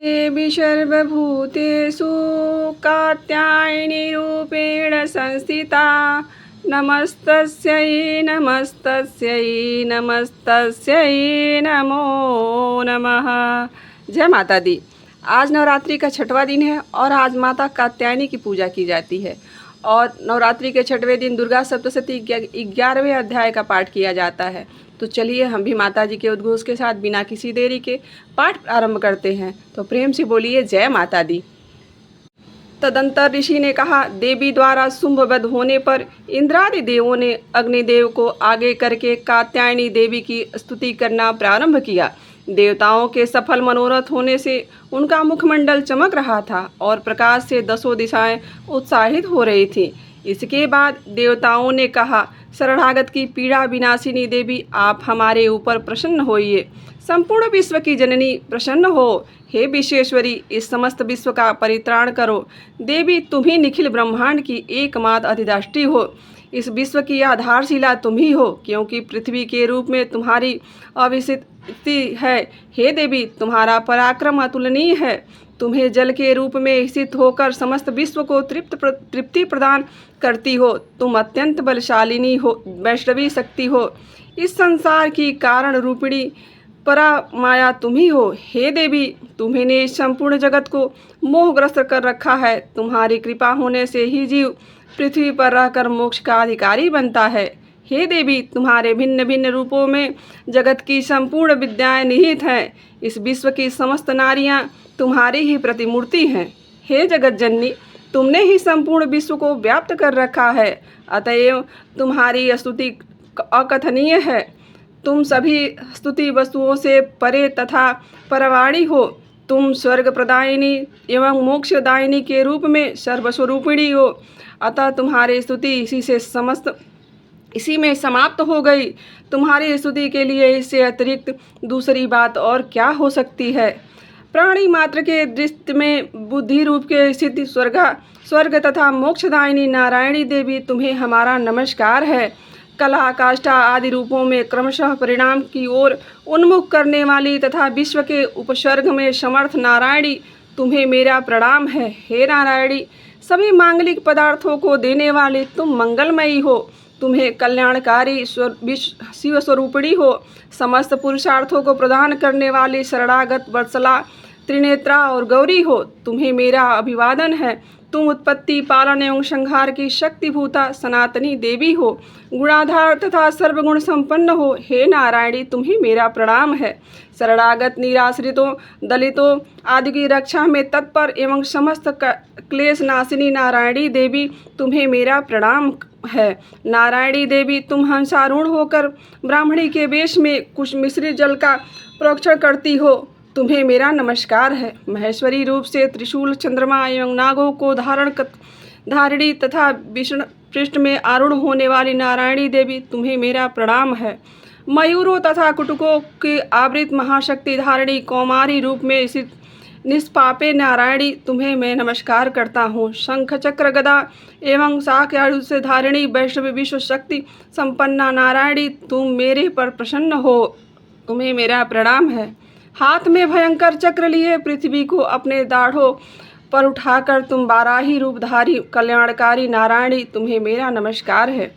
देवी सर्वभूतेषु कात्यायनी रूपेण संस्थिता नमस्तस्यै नमस्तस्यै नमस्तस्यै नमो नमः। जय माता दी। आज नवरात्रि का छठवां दिन है और आज माता कात्यायनी की पूजा की जाती है और नवरात्रि के छठवें दिन दुर्गा सप्तशती 11वें अध्याय का पाठ किया जाता है। तो चलिए हम भी माता जी के उद्घोष के साथ बिना किसी देरी के पाठ प्रारंभ करते हैं। तो प्रेम से बोलिए जय माता दी। तदंतर ऋषि ने कहा, देवी द्वारा शुंभवध होने पर इंद्रादि देवों ने अग्निदेव को आगे करके कात्यायनी देवी की स्तुति करना प्रारंभ किया। देवताओं के सफल मनोरथ होने से उनका मुखमंडल चमक रहा था और प्रकाश से दसों दिशाएं उत्साहित हो रही थीं। इसके बाद देवताओं ने कहा, शरणागत की पीड़ा विनाशिनी देवी, आप हमारे ऊपर प्रसन्न होइए। संपूर्ण विश्व की जननी प्रसन्न हो। हे विश्वेश्वरी, इस समस्त विश्व का परित्राण करो। देवी, तुम ही निखिल ब्रह्मांड की एकमात्र अधिष्ठात्री हो। इस विश्व की आधारशिला तुम ही हो, क्योंकि पृथ्वी के रूप में तुम्हारी अविस्मृति है। हे देवी, तुम्हारा पराक्रम अतुलनीय है। तुम्हें जल के रूप में स्थित होकर समस्त विश्व को तृप्ति प्रदान करती हो। तुम अत्यंत बलशालिनी हो, वैष्णवी शक्ति हो। इस संसार की कारण रूपिणी परा माया तुम ही हो। हे देवी, तुम्हें इस संपूर्ण जगत को मोहग्रस्त कर रखा है। तुम्हारी कृपा होने से ही जीव पृथ्वी पर रहकर मोक्ष का अधिकारी बनता है। हे देवी, तुम्हारे भिन्न भिन्न रूपों में जगत की संपूर्ण विद्याएं निहित हैं। इस विश्व की समस्त नारियां तुम्हारी ही प्रतिमूर्ति हैं। हे जगत जननी, तुमने ही संपूर्ण विश्व को व्याप्त कर रखा है, अतएव तुम्हारी स्तुति अकथनीय है। तुम सभी स्तुति वस्तुओं से परे तथा परवाणी हो। तुम स्वर्ग प्रदायिनी एवं मोक्षदायिनी के रूप में सर्वस्वरूपिणी हो, अतः तुम्हारी स्तुति इसी में समाप्त हो गई। तुम्हारी स्तुति के लिए इससे अतिरिक्त दूसरी बात और क्या हो सकती है। प्राणी मात्र के दृष्टि में बुद्धि रूप के स्थिति स्वर्ग तथा मोक्षदायिनी नारायणी देवी, तुम्हें हमारा नमस्कार है। कला काष्ठा आदि रूपों में क्रमशः परिणाम की ओर उन्मुख करने वाली तथा विश्व के उपसर्ग में समर्थ नारायणी, तुम्हें मेरा प्रणाम है। हे नारायणी, सभी मांगलिक पदार्थों को देने वाली तुम मंगलमयी हो। तुम्हें कल्याणकारी शिव स्वरूपिणी हो। समस्त पुरुषार्थों को प्रदान करने वाली शरणागत वत्सला त्रिनेत्रा और गौरी हो। तुम्हें मेरा अभिवादन है। तुम उत्पत्ति पालन एवं संहार की शक्तिभूता सनातनी देवी हो। गुणाधार तथा सर्वगुण संपन्न हो। हे नारायणी, तुम्हें मेरा प्रणाम है। शरणागत निराश्रितों दलितों आदि की रक्षा में तत्पर एवं समस्त क्लेश नाशिनी नारायणी देवी, तुम्हें मेरा प्रणाम है। नारायणी देवी, तुम हंसारूढ़ होकर ब्राह्मणी के वेश में कुछ मिश्रित जल का प्रोक्षण करती हो। तुम्हें मेरा नमस्कार है। महेश्वरी रूप से त्रिशूल चंद्रमा एवं नागों को धारिणी तथा विष्णु पृष्ठ में आरूढ़ होने वाली नारायणी देवी, तुम्हें मेरा प्रणाम है। मयूरों तथा कुटुकों के आवृत महाशक्ति धारिणी कौमारी रूप में स्थित निष्पापे नारायणी, तुम्हें मैं नमस्कार करता हूँ। शंख चक्र गदा एवं शाख आयु से धारिणी वैष्णवी विश्व शक्ति संपन्ना नारायणी, तुम मेरे पर प्रसन्न हो। तुम्हें मेरा प्रणाम है। हाथ में भयंकर चक्र लिए पृथ्वी को अपने दाढ़ों पर उठाकर तुम बाराही रूपधारी कल्याणकारी नारायणी, तुम्हें मेरा नमस्कार है।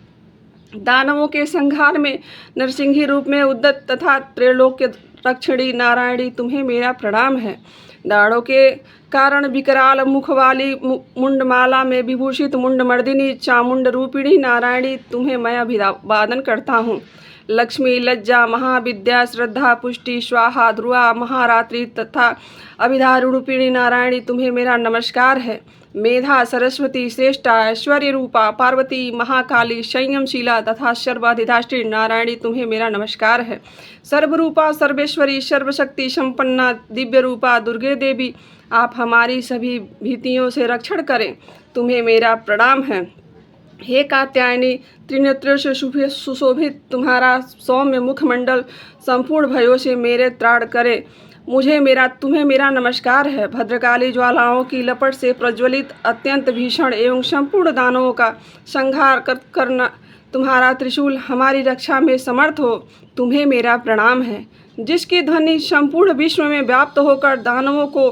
दानवों के संहार में नरसिंही रूप में उद्यत तथा त्रैलोक्य रक्षिणी नारायणी, तुम्हें मेरा प्रणाम है। दाढ़ों के कारण विकराल मुख वाली मुंडमाला में विभूषित मुंडमर्दिनी चामुंड रूपिणी नारायणी, तुम्हें मैं अभिवादन करता हूँ। लक्ष्मी, लज्जा, महाविद्या, श्रद्धा, पुष्टि, स्वाहा, ध्रुवा, महारात्रि तथा अभिधारूपिणी नारायणी, तुम्हें मेरा नमस्कार है। मेधा, सरस्वती, श्रेष्ठा, ऐश्वर्य रूपा, पार्वती, महाकाली, संयमशीला तथा सर्वाधिष्ठात्री नारायणी, तुम्हें मेरा नमस्कार है। सर्वरूपा, सर्वेश्वरी, सर्वशक्ति संपन्ना दिव्य रूपा दुर्गे देवी, आप हमारी सभी भीतियों से रक्षण करें। तुम्हें मेरा प्रणाम है। हे कात्यायनी, त्रिनेत्रों से सुशोभित तुम्हारा सौम्य मुखमंडल संपूर्ण भयों से मेरे त्राण करे। तुम्हें मेरा नमस्कार है। भद्रकाली ज्वालाओं की लपट से प्रज्वलित अत्यंत भीषण एवं संपूर्ण दानवों का संहार करना तुम्हारा त्रिशूल हमारी रक्षा में समर्थ हो। तुम्हें मेरा प्रणाम है। जिसकी ध्वनि संपूर्ण विश्व में व्याप्त होकर दानवों को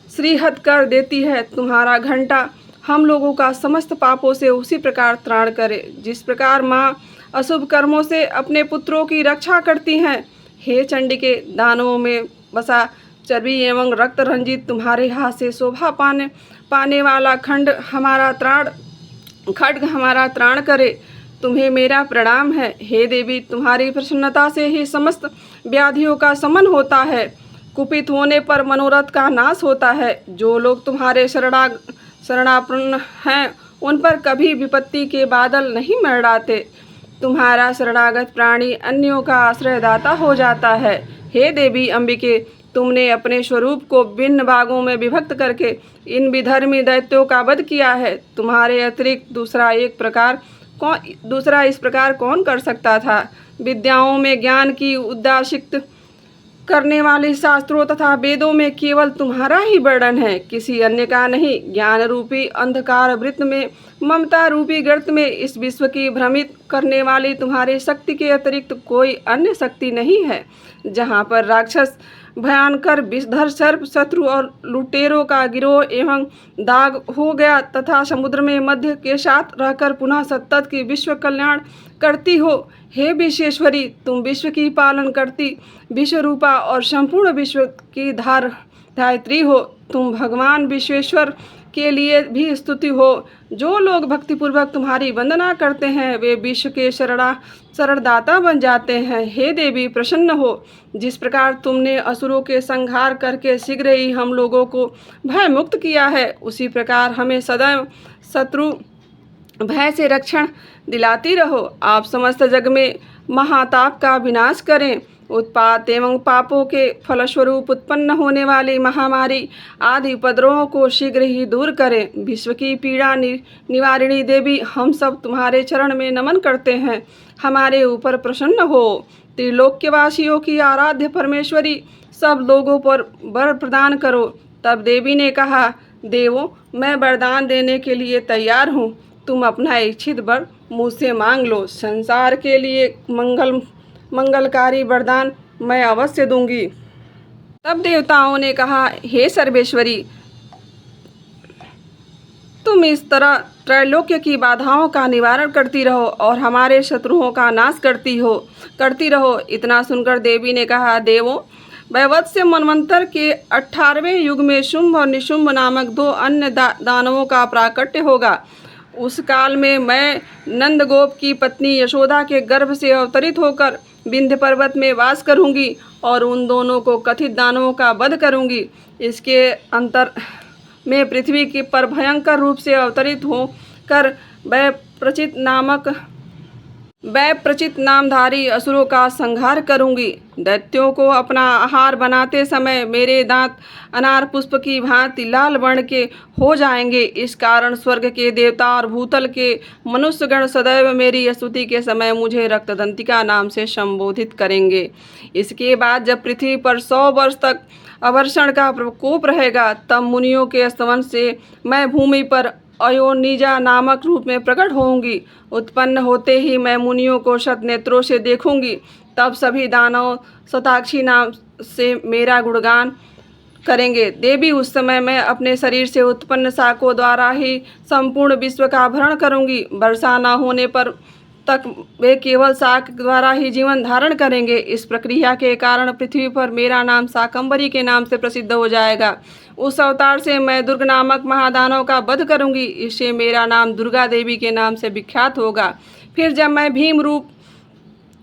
श्रीहद कर देती है तुम्हारा घंटा, हम लोगों का समस्त पापों से उसी प्रकार त्राण करे जिस प्रकार माँ अशुभ कर्मों से अपने पुत्रों की रक्षा करती हैं। हे चंडिके, दानवों में बसा चर्बी एवं रक्त रंजित तुम्हारे हाथ से शोभा पाने वाला खड्ग हमारा त्राण करे, तुम्हें मेरा प्रणाम है। हे देवी, तुम्हारी प्रसन्नता से ही समस्त व्याधियों का शमन होता है, कुपित होने पर मनोरथ का नाश होता है। जो लोग तुम्हारे शरणापन्न हैं उन पर कभी विपत्ति के बादल नहीं मंडराते। तुम्हारा शरणागत प्राणी अन्यों का आश्रयदाता हो जाता है। हे देवी अम्बिके, तुमने अपने स्वरूप को भिन्न भागों में विभक्त करके इन विधर्मी दैत्यों का वध किया है। तुम्हारे अतिरिक्त दूसरा इस प्रकार कौन कर सकता था। विद्याओं में ज्ञान की उद्भाषित करने वाले शास्त्रों तथा वेदों में केवल तुम्हारा ही वर्णन है, किसी अन्य का नहीं। ज्ञान रूपी अंधकार वृत्त में, ममता रूपी गर्त में इस विश्व की भ्रमित करने वाली तुम्हारी शक्ति के अतिरिक्त कोई अन्य शक्ति नहीं है। जहाँ पर राक्षस, भयंकर विषधर सर्प, शत्रु और लुटेरों का गिरोह एवं दाग हो गया तथा समुद्र में मध्य के साथ रहकर पुनः सतत की विश्व कल्याण करती हो। हे विश्वेश्वरी, तुम विश्व की पालन करती विश्वरूपा और संपूर्ण विश्व की धायत्री हो। तुम भगवान विश्वेश्वर के लिए भी स्तुति हो। जो लोग भक्तिपूर्वक तुम्हारी वंदना करते हैं वे विश्व के शरणदाता बन जाते हैं। हे देवी, प्रसन्न हो। जिस प्रकार तुमने असुरों के संहार करके शीघ्र ही हम लोगों को भय मुक्त किया है, उसी प्रकार हमें सदैव शत्रु भय से रक्षण दिलाती रहो। आप समस्त जग में महाताप का विनाश करें। उत्पात एवं पापों के फलस्वरूप उत्पन्न होने वाली महामारी आदि उपद्रवों को शीघ्र ही दूर करें। विश्व की पीड़ा निवारिणी देवी, हम सब तुम्हारे चरण में नमन करते हैं, हमारे ऊपर प्रसन्न हो। त्रिलोक्यवासियों की आराध्य परमेश्वरी, सब लोगों पर वर प्रदान करो। तब देवी ने कहा, देवों, मैं वरदान देने के लिए तैयार हूँ, तुम अपना इच्छित वर मुझसे मांग लो। संसार के लिए मंगलकारी वरदान मैं अवश्य दूंगी। तब देवताओं ने कहा, हे सर्वेश्वरी, तुम इस तरह त्रैलोक्य की बाधाओं का निवारण करती रहो और हमारे शत्रुओं का नाश करती रहो। इतना सुनकर देवी ने कहा, देवों, वैवत्स्य मनवंतर के 18वें युग में शुंभ और निशुंभ नामक 2 अन्य दानवों का प्राकट्य होगा। उस काल में मैं नंदगोप की पत्नी यशोदा के गर्भ से अवतरित होकर विंध्य पर्वत में वास करूंगी और उन दोनों को कथित दानवों का वध करूंगी। इसके अंतर में पृथ्वी के पर भयंकर रूप से अवतरित होकर वैप्रचित नामधारी असुरों का संहार करूंगी। दैत्यों को अपना आहार बनाते समय मेरे दांत अनार पुष्प की भांति लाल वर्ण के हो जाएंगे। इस कारण स्वर्ग के देवता और भूतल के मनुष्यगण सदैव मेरी स्तुति के समय मुझे रक्तदंतिका नाम से संबोधित करेंगे। इसके बाद जब पृथ्वी पर 100 वर्ष तक अवर्षण का प्रकोप रहेगा, तब मुनियों के स्तवन से मैं भूमि पर अयोनिजा नामक रूप में प्रकट होंगी। उत्पन्न होते ही मैं मुनियों को शत नेत्रों से देखूंगी। तब सभी दानव शताक्षी नाम से मेरा गुणगान करेंगे। देवी, उस समय मैं अपने शरीर से उत्पन्न शाकों द्वारा ही संपूर्ण विश्व का भरण करूंगी। वर्षा न होने पर तक वे केवल शाक द्वारा ही जीवन धारण करेंगे। इस प्रक्रिया के कारण पृथ्वी पर मेरा नाम शाकंभरी के नाम से प्रसिद्ध हो जाएगा। उस अवतार से मैं दुर्ग नामक महादानव का वध करूंगी। इससे मेरा नाम दुर्गा देवी के नाम से विख्यात होगा। फिर जब मैं भीम रूप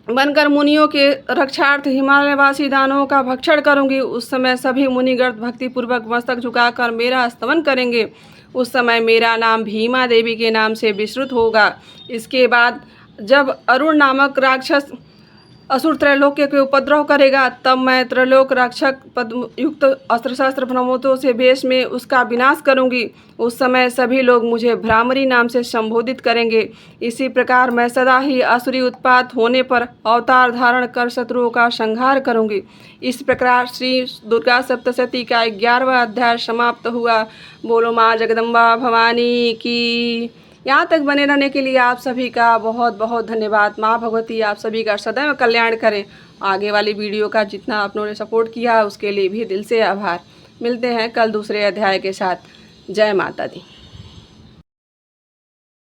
बनकर मुनियों के रक्षार्थ हिमालयवासी दानवों का भक्षण करूंगी, उस समय सभी मुनिगण भक्तिपूर्वक मस्तक झुकाकर मेरा स्तवन करेंगे। उस समय मेरा नाम भीमा देवी के नाम से विस्तृत होगा। इसके बाद जब अरुण नामक राक्षस असुर त्रैलोक्य के उपद्रव करेगा, तब मैं त्रैलोक रक्षक पद्म युक्त अस्त्र शस्त्र ब्रह्मोत्सव से भेष में उसका विनाश करूंगी। उस समय सभी लोग मुझे भ्रामरी नाम से संबोधित करेंगे। इसी प्रकार मैं सदा ही असुरी उत्पात होने पर अवतार धारण कर शत्रुओं का संहार करूंगी। इस प्रकार श्री दुर्गा सप्तशती का 11वां अध्याय समाप्त हुआ। बोलो माँ जगदम्बा भवानी की। यहाँ तक बने रहने के लिए आप सभी का बहुत बहुत धन्यवाद। माँ भगवती आप सभी का सदैव कल्याण करें। आगे वाली वीडियो का जितना आप लोगों ने सपोर्ट किया उसके लिए भी दिल से आभार। मिलते हैं कल दूसरे अध्याय के साथ। जय माता दी।